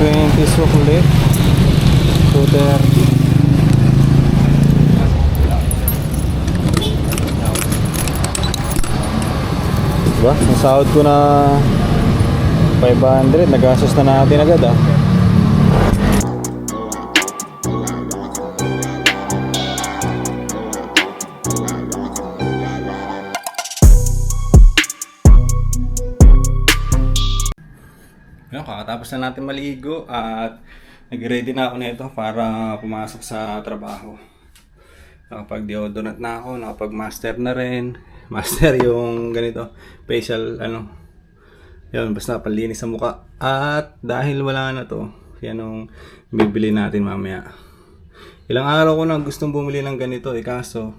120 sukli. 230. Diba? Nasahod ko na 500. Nagastos na natin agad ah. Kakatapos na natin maligo at nag-ready na ako nito para pumasok sa trabaho. Nakapag-deodorant na ako, nakapag-master na rin. Master yung ganito, facial yun, basta panlinis sa mukha. At dahil wala na to, yan ang bibili natin mamaya. Ilang araw ko na gustong bumili ng ganito kaso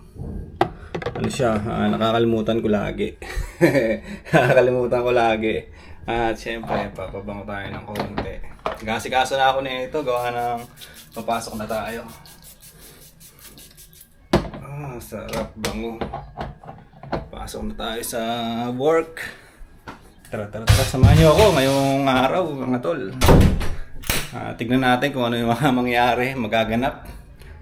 nakakalimutan ko lagi. Nakakalimutan ko lagi. At syempre, papabango tayo ng konti. Gasikaso na ako nito, gawa ng papasok na tayo. Sarap bango. Pasok na tayo sa work. Tara, samahan niyo ako ngayong araw, mga tol. Tignan natin kung ano yung mga mangyari, magaganap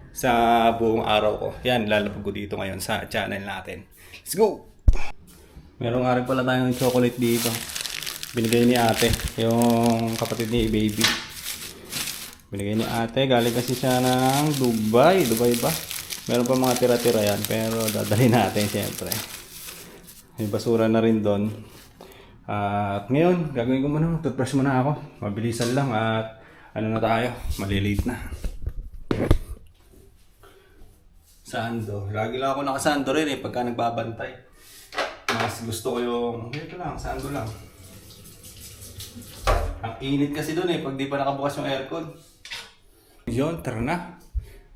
sa buong araw ko. Yan, lalapag ko dito ngayon sa channel natin. Let's go! Meron nga rin pala tayong chocolate dito. Binigay ni ate, yung kapatid ni baby. Binigay ni ate, galing kasi siya ng Dubai ba? Meron pa mga tira-tira yan, pero dadalhin natin siyempre. May basura na rin doon. At ngayon, gagawin ko muna, toothbrush muna ako. Mabilisan lang at na tayo, malilate na. Sando, lagi lang ako nakasando rin pagka nagbabantay. Mas gusto ko yung, ito lang, sando lang. Ang init kasi doon pag di pa nakabukas yung aircon. Yun, tara na.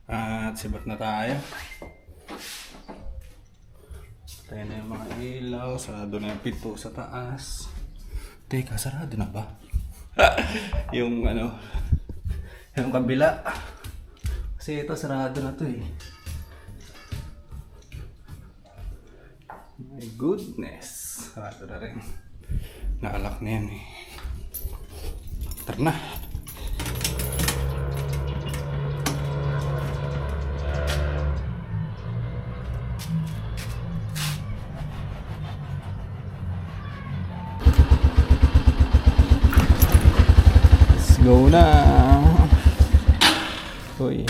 At sibat na tayo. Tayo na yung mga ilaw. Sarado na yung pinto sa taas. Teka, sarado na ba? yung yung kabila. Kasi ito, sarado na to My goodness. Sarado na rin. Nakalak na yan Tara na. Let's go na. Uy.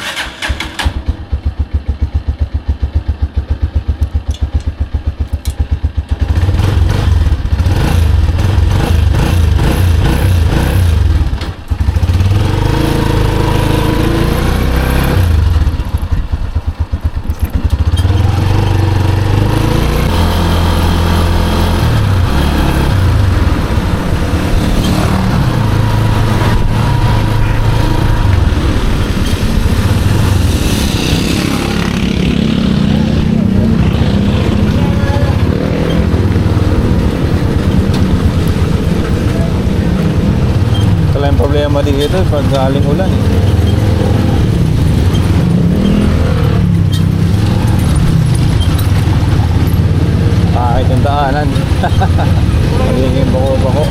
Problema dito pag galing ulan kahit yung daanan magiging bako-bako.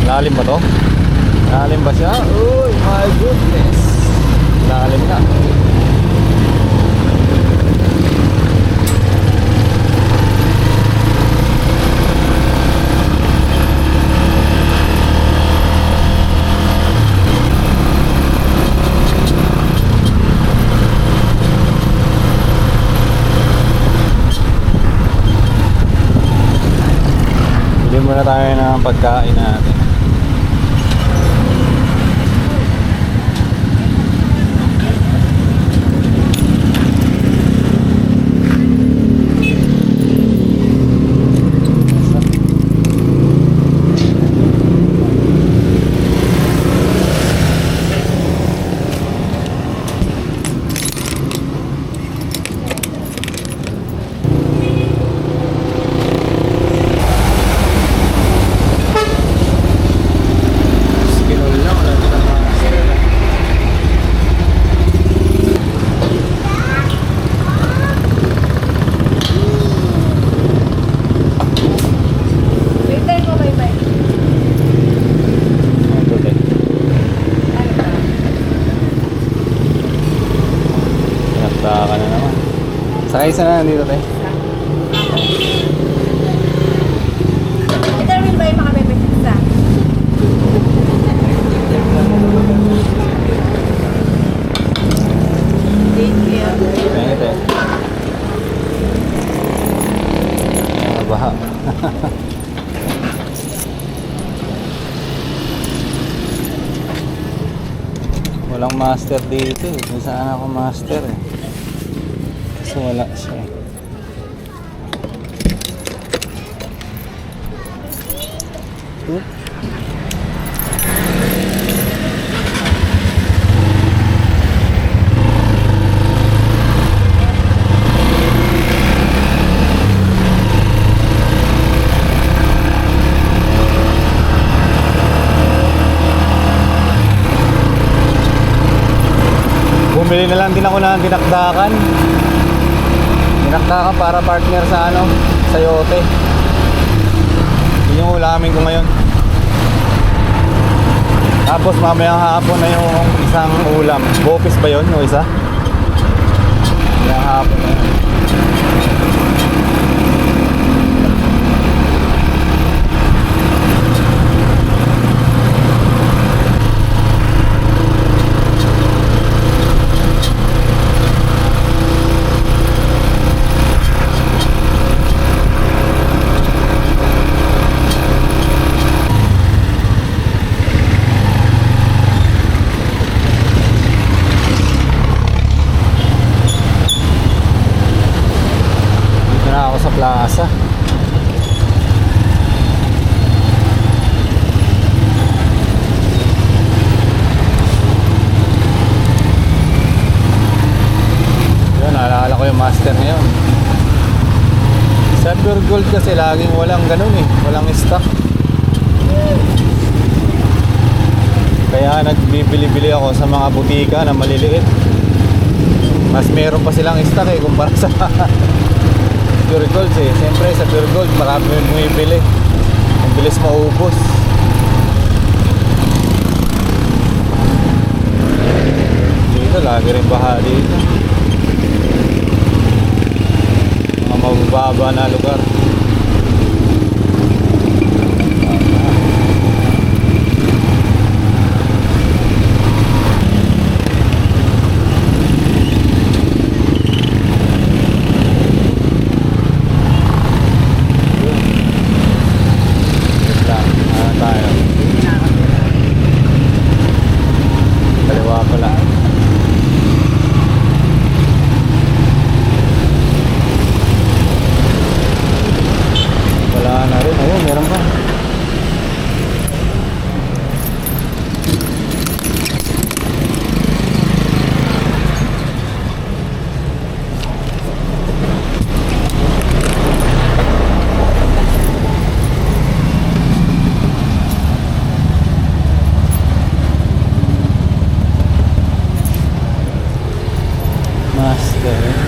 Lalim ba to? Lalim ba siya? Uy, my goodness, lalim na. Bili muna tayo ng pagkain natin. Sakay sa na dito tayo. Ito rin ba yung makapipisa? Thank you. Thank you. Baha. Walang master dito eh. Kung saan ako master eh. Kasi wala siya eh. Bumili na lang din ako ng dinakdakan. Dinakdakan para partner sa ano, sa yote. Yun yung ulamin ko ngayon. Tapos mamayang hapon na yung isang ulam. Bopis ba yun yung isa? Mamayang hapon na yun. Plaza. Yun, naalala ko yung master ngayon. Sa Pure Gold kasi laging walang ganun eh. Walang stock. Kaya nagbibili-bili ako sa mga butika na maliliit. Mas meron pa silang stock eh kumpara sa Pure Gold eh. Siyempre sa Pure Gold marami bumibili. Ang bilis maubos. Dito lagi rin baha dito. Mga mababa na lugar.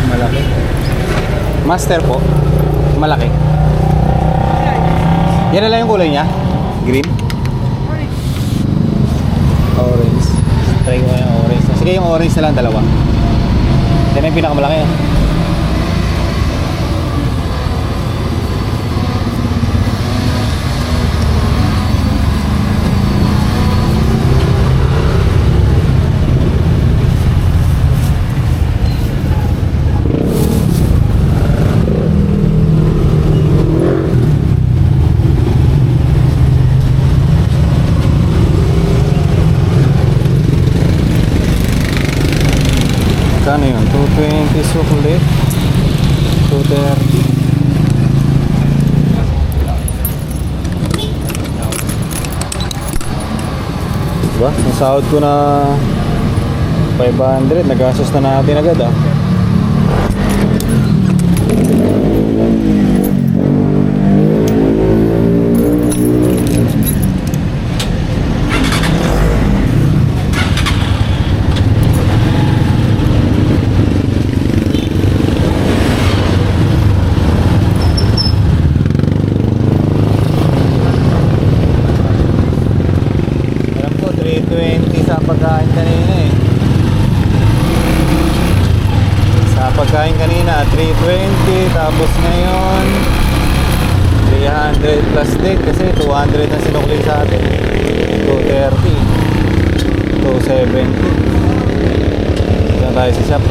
Malaki. Master po. Malaki. Yan na lang yung kulay niya. Green. Orange. Try ko yung orange. Sige yung orange na lang dalawa. Yan yung pinakamalaki. Ano yun? 220 suklit 230 diba? Ang sahod ko na 500 nagastos na natin agad ah. Pagkain kanina eh. last date kasi 200 ang sinukli sa atin. 230. 270. Diyan tayo sa shop.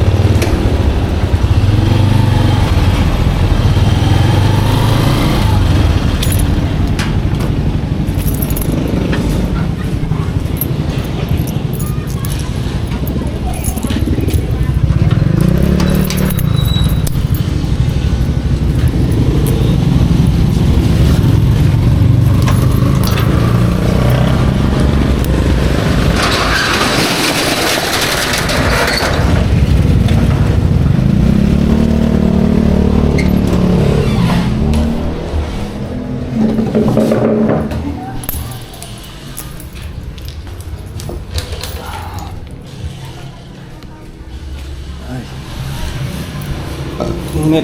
Init.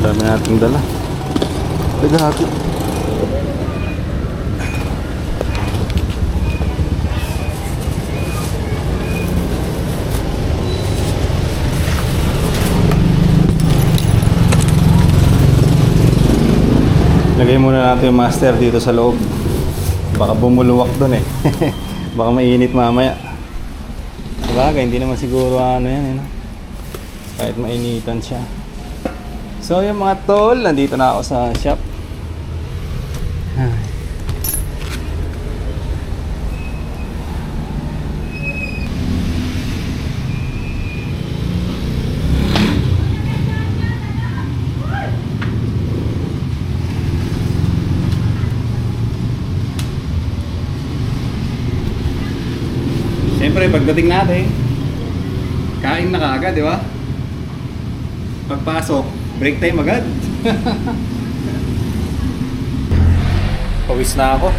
Dami nating dala. Lagati. Lagay muna natin yung master dito sa loob. Baka bumuluwak dun eh. Baka mainit mamaya. Sabagay, hindi naman siguro ano yan, kahit mainitan siya. So yung mga tol, nandito na ako sa shop. Siyempre, pagdating natin, kain na kaagad, di ba? Pagpasok, break time agad. Pawis na ako.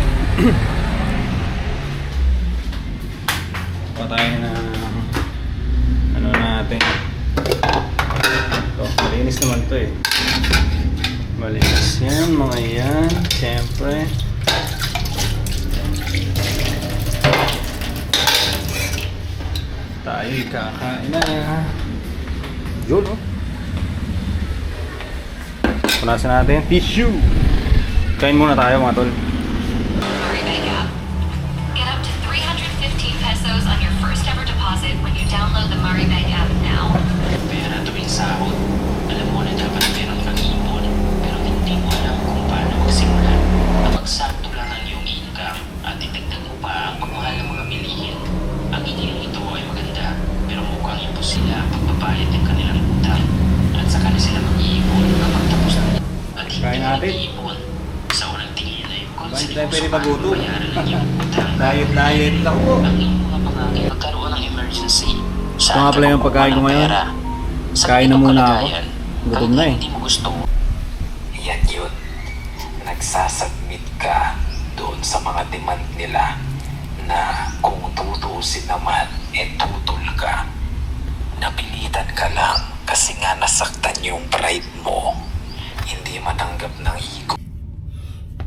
Patayin na ano natin. Ito, malinis naman to eh. Malinis yan, mga yan. Siyempre. Tayo kakain na. Yun, oh. Punasan natin. Tissue! Kain muna tayo, mga tol. Murray Makeup. Get up to 315 pesos on your first ever deposit when you download the Murray Makeup now. Pera tuwing sahod. Alam mo na dapat meron kang ipon, pero hindi mo alam kung paano magsimula. Kapag sakto lang ang iyong income at itagdag mo pa ang pagmahal ng mga bilihin, ang ideyang ito ay maganda, pero mukhang imposible ang pagbabayad ng kanilang utang. At saka na sila mag-iipon kapag tapos na. At hindi Kain mo natin. mag-iipon. Sa unang tingin ay kung Hindi sino tayo pwede magutom. bayaran ng iyong utang. Diet lang po. Ang iyong mga pangangin magkaroon ng emergency. Ito nga pala yung pagkain ko ngayon. Kain na muna ako. Gutom na eh. Hindi mo gusto. Yan yun. Nagsasubmit ka doon sa mga demand nila na kung tutusin naman, tutol ka. Napilitan ka lang kasi nga nasaktan yung pride mo. Hindi matanggap ng ego.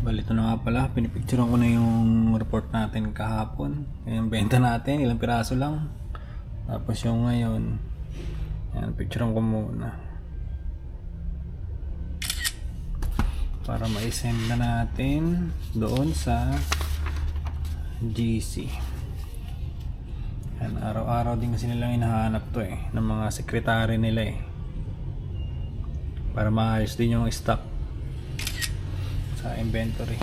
Balito na nga pala, pinipicturean ko na yung report natin kahapon. Yung benta natin, ilang piraso lang. Tapos yung ngayon, yan, picturean ko muna. Para ma-send na natin doon sa GC. Yan, araw-araw din kasi nilang hinahanap to eh, ng mga sekretary nila eh. Para maayos din yung stock sa inventory.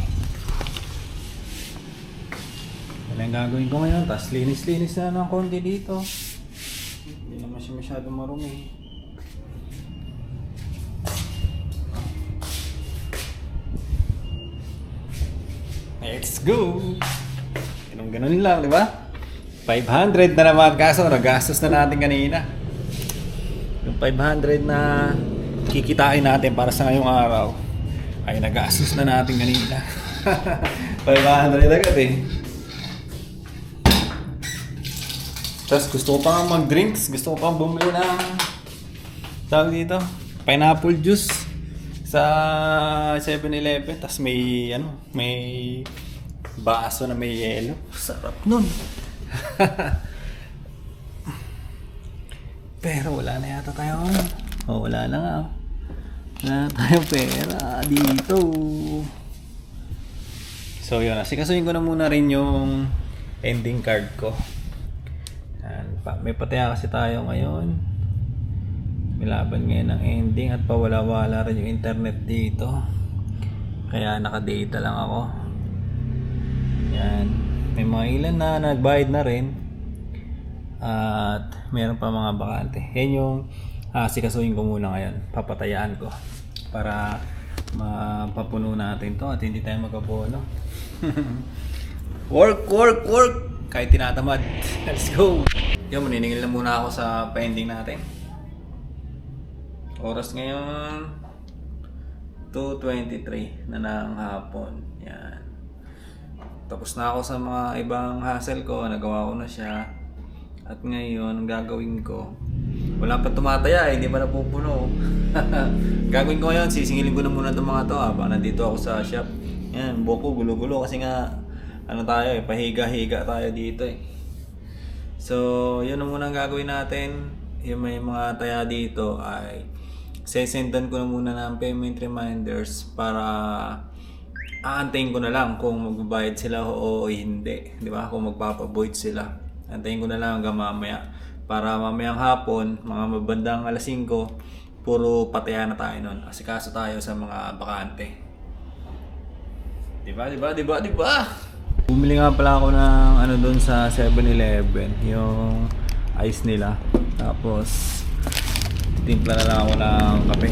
Yan ang gagawin ko ngayon. Tapos linis-linis na ng konti dito. Hindi naman siya masyadong marumi. Let's go! Ganun lang, di ba? 500 na naman. Kaso nagastos na natin kanina. Yung 500 na kikitain natin para sa ngayong araw ay nagastos na natin kanina. 500 agad eh. Tapos gusto ko pa nga mag-drinks. Gusto ko pa bumili ng tawag dito, pineapple juice sa 7-Eleven. Tapos may may baso na may yelo. Sarap nun. Pero wala na yata tayo. Oh, wala na nga. Wala na tayong pera dito. So yun, asikasuhin ko na muna rin yung ending card ko. Yan, may pataya kasi tayo ngayon. May laban ngayon ng ending at pawala-wala rin yung internet dito. Kaya naka-data lang ako. Yan, may mga ilan na nagbayad na rin. At meron pa mga bakante. Yan yung asikasuhin ko muna ngayon. Papatayaan ko para mapapuno natin to at hindi tayo magkabono. Work! Kahit tinatamad. Let's go! Yun, maniningil na muna ako sa pending natin. Oras ngayon 2:23 na ng hapon. Yan. Tapos na ako sa mga ibang hassle ko. Nagawa ko na siya. At ngayon, ang gagawin ko, wala pa tumataya, hindi pa napupuno. Gagawin ko ngayon, sisingilin ko na muna itong mga to habang nandito ako sa shop. Yan, buko gulo-gulo kasi nga ano tayo pahiga-higa tayo dito eh. So, yun na muna ang gagawin natin. Yung may mga taya dito ay sesendan ko na muna ng payment reminders para aantayin ko na lang kung magbabayad sila o hindi, di ba? Kung magpapavoid sila. Antayin ko na lang hanggang mamaya para mamayang hapon, mga mabandang alas 5, puro pataya na tayo nun. Asikaso tayo sa mga bakante. Diba? Bumili nga pala ako ng ano doon sa 7-Eleven, yung ice nila. Tapos titimpla na lang ako ng kape.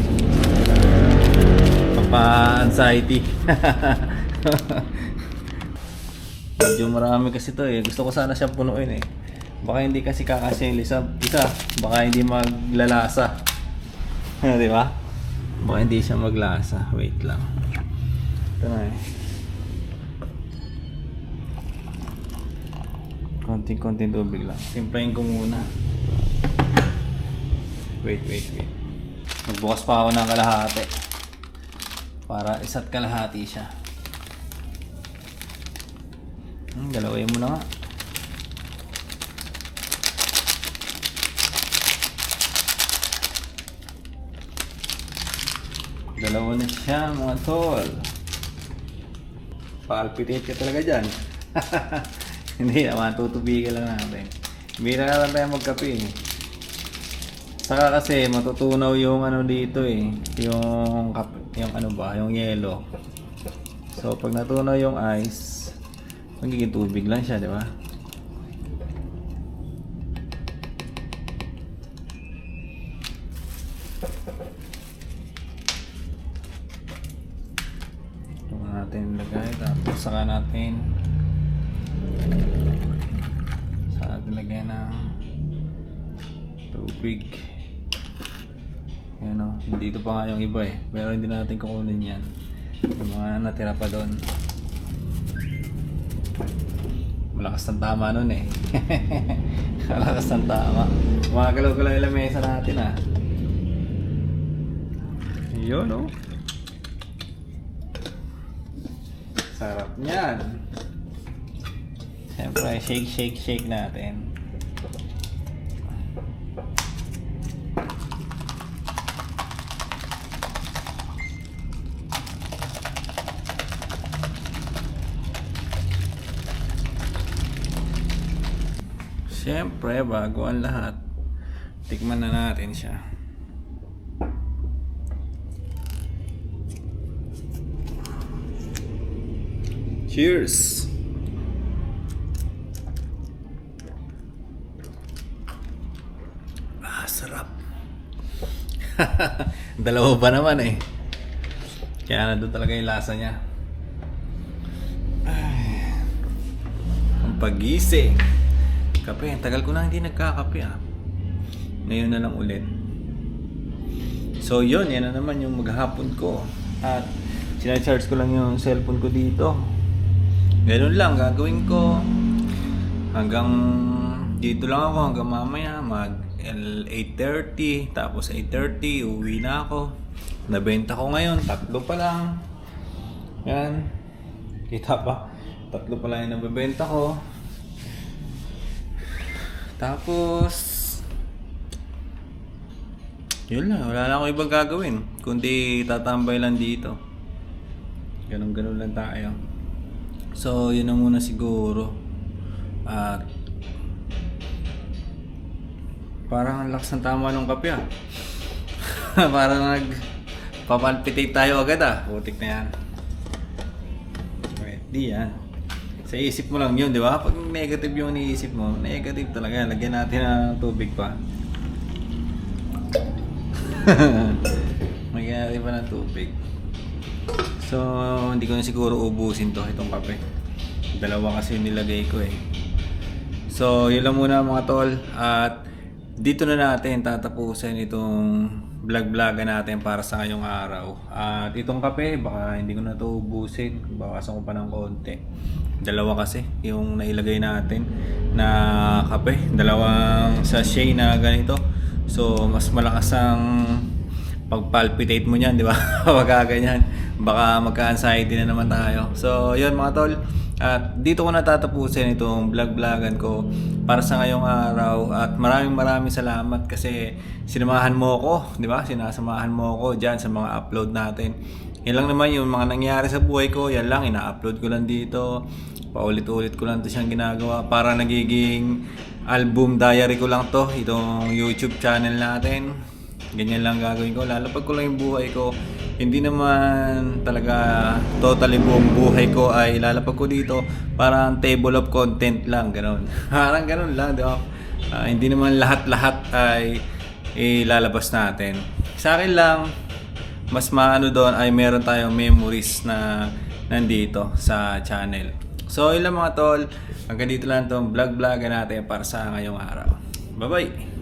Papa-anxiety. Medyo marami kasi to eh. Gusto ko sana siya punuin eh. Baka hindi kasi kakasya yung isa. Baka hindi maglalasa. Di ba? Baka hindi siya maglasa. Wait lang. Ito na eh. Konting tubig lang. Timplahin ko muna. Wait. Magbukas pa ako ng kalahati. Para isa't kalahati siya. Galawin mo na nga. Dalawa na siya mga tol. Palpitate ka talaga dyan. Hindi naman, tutubigan lang natin. Bira na lang tayo magkape eh. Saka kasi matutunaw yung ano dito eh. Yung ano ba, yung yelo. So pag natunaw yung ice, magiging tubig lang siya, di ba? Ito natin lagay, tapos saka natin lagay ng tubig. Yan o, dito pa nga yung iba eh, pero hindi natin kukunin yan. Yung mga natira pa doon. Malakas ng tama nun eh. Malakas ng tama. Makagalaw ko lang yung lamesa natin ah. Yun oh. Sarap niyan. Siyempre, shake natin. Siyempre, bago ang lahat, tikman na natin siya. Cheers! Sarap. Dalawa ba naman eh. Kaya nandun talaga yung lasa niya. Ay, ang pagising. Kape, tagal ko na hindi nagkakape ah. Ngayon na lang ulit. So yun, yan na naman yung maghapon ko. At sinacharge ko lang yung cellphone ko dito. Ganun lang gagawin ko. Hanggang dito lang ako hanggang mamaya mag 8:30. Tapos 8:30 uwi na ako. Nabenta ko ngayon, 3 pa lang. Yan. Kita pa? 3 pa lang yung nabibenta ko. Tapos Yun lang, wala na akong ibang gagawin. Kundi tatambay lang dito. Ganun lang tayo. So, yun na muna siguro. At parang ang lakas ng tama ng kape ah. Parang papalpitate tayo agad ah. Putik na yan. Okay, di yan. Sa isip mo lang yun, di ba? Pag negative yung iniisip mo, negative talaga. Lagyan natin ng tubig pa. Lagyan natin pa ng tubig. So, hindi ko na siguro ubusin itong kape. Dalawa kasi yung nilagay ko eh. So, yun lang muna mga tol. At dito na natin tatapusin itong vlog-vlogan natin para sa ngayong araw. At itong kape, baka hindi ko na ito ubusin. Bakasan ko pa ng konti. Dalawa kasi yung nailagay natin na kape. Dalawang sachet na ganito. So, mas malakas ang pag-palpitate mo niyan, di ba? Pag ganyan, baka magka-anxiety na naman tayo. So, yun mga tol. At dito ko natatapusin itong vlog-vlogan ko para sa ngayong araw. At maraming salamat kasi sinamahan mo ako, di ba? Sinasamahan mo ako dyan sa mga upload natin. Yan lang naman yung mga nangyari sa buhay ko. Yan lang, ina-upload ko lang dito. Paulit-ulit ko lang ito siyang ginagawa. Para nagiging album diary ko lang to, itong YouTube channel natin. Ganyan lang gagawin ko. Lalapag ko lang yung buhay ko. Hindi naman talaga totally buong buhay ko ay lalapag ko dito. Parang table of content lang, gano'n. Parang gano'n lang, di ba? Hindi naman lahat-lahat ay ilalabas natin. Sa akin lang, mas maano doon ay meron tayong memories na nandito sa channel. So, yun lang mga tol. Hanggang dito lang itong vlog-vlog natin para sa ngayong araw. Bye-bye!